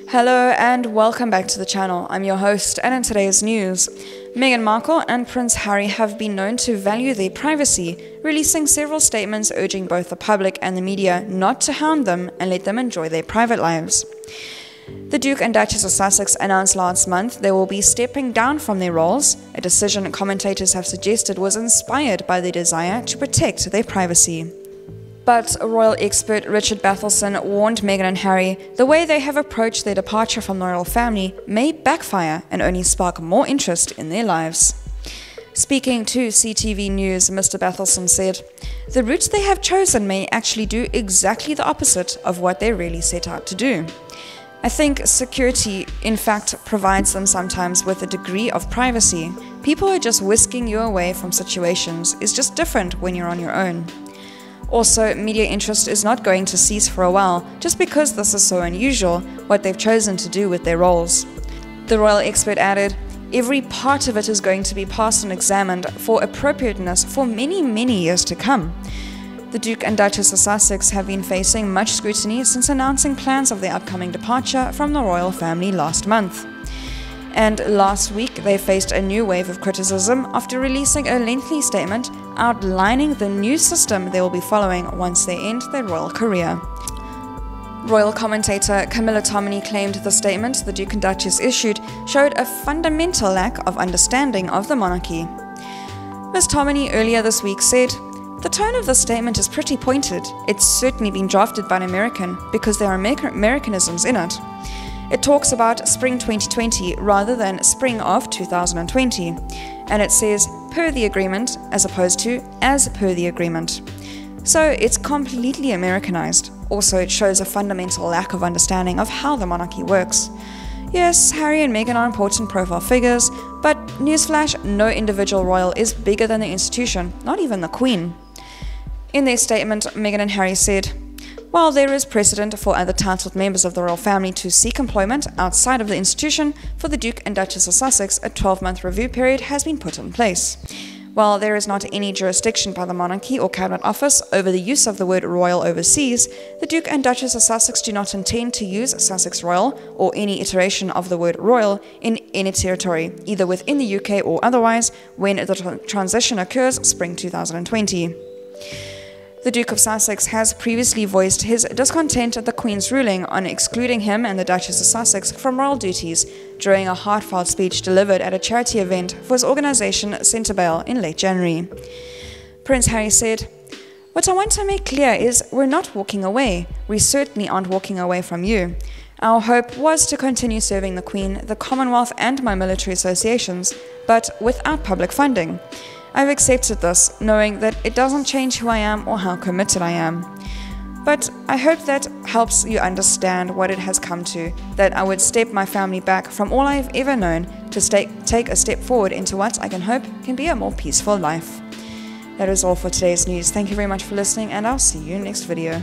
Hello and welcome back to the channel. I'm your host, and in today's news, Meghan Markle and Prince Harry have been known to value their privacy, releasing several statements urging both the public and the media not to hound them and let them enjoy their private lives. The Duke and Duchess of Sussex announced last month they will be stepping down from their roles, a decision commentators have suggested was inspired by their desire to protect their privacy. But royal expert Richard Bathelson warned Meghan and Harry the way they have approached their departure from the royal family may backfire and only spark more interest in their lives. Speaking to CTV News, Mr. Bathelson said, "The route they have chosen may actually do exactly the opposite of what they really set out to do. I think security, in fact, provides them sometimes with a degree of privacy. People are just whisking you away from situations is just different when you're on your own. Also, media interest is not going to cease for a while, just because this is so unusual, what they've chosen to do with their roles." The royal expert added, "Every part of it is going to be passed and examined for appropriateness for many, many years to come." The Duke and Duchess of Sussex have been facing much scrutiny since announcing plans of their upcoming departure from the royal family last month. And last week, they faced a new wave of criticism after releasing a lengthy statement outlining the new system they will be following once they end their royal career. Royal commentator Camilla Tominey claimed the statement the Duke and Duchess issued showed a fundamental lack of understanding of the monarchy. Ms. Tominey earlier this week said, "The tone of the statement is pretty pointed. It's certainly been drafted by an American because there are Americanisms in it. It talks about spring 2020 rather than spring of 2020, and it says per the agreement as opposed to as per the agreement. So it's completely Americanized. Also, it shows a fundamental lack of understanding of how the monarchy works. Yes, Harry and Meghan are important profile figures, but newsflash, no individual royal is bigger than the institution, not even the Queen." In their statement, Meghan and Harry said, "While there is precedent for other titled members of the royal family to seek employment outside of the institution, for the Duke and Duchess of Sussex, a 12-month review period has been put in place. While there is not any jurisdiction by the monarchy or cabinet office over the use of the word royal overseas, the Duke and Duchess of Sussex do not intend to use Sussex Royal or any iteration of the word royal in any territory, either within the UK or otherwise, when the transition occurs spring 2020. The Duke of Sussex has previously voiced his discontent at the Queen's ruling on excluding him and the Duchess of Sussex from royal duties during a heartfelt speech delivered at a charity event for his organisation Centrebale in late January. Prince Harry said, "What I want to make clear is we're not walking away. We certainly aren't walking away from you. Our hope was to continue serving the Queen, the Commonwealth and my military associations, but without public funding. I've accepted this, knowing that it doesn't change who I am or how committed I am. But I hope that helps you understand what it has come to, that I would step my family back from all I've ever known to take a step forward into what I can hope can be a more peaceful life." That is all for today's news. Thank you very much for listening, and I'll see you in the next video.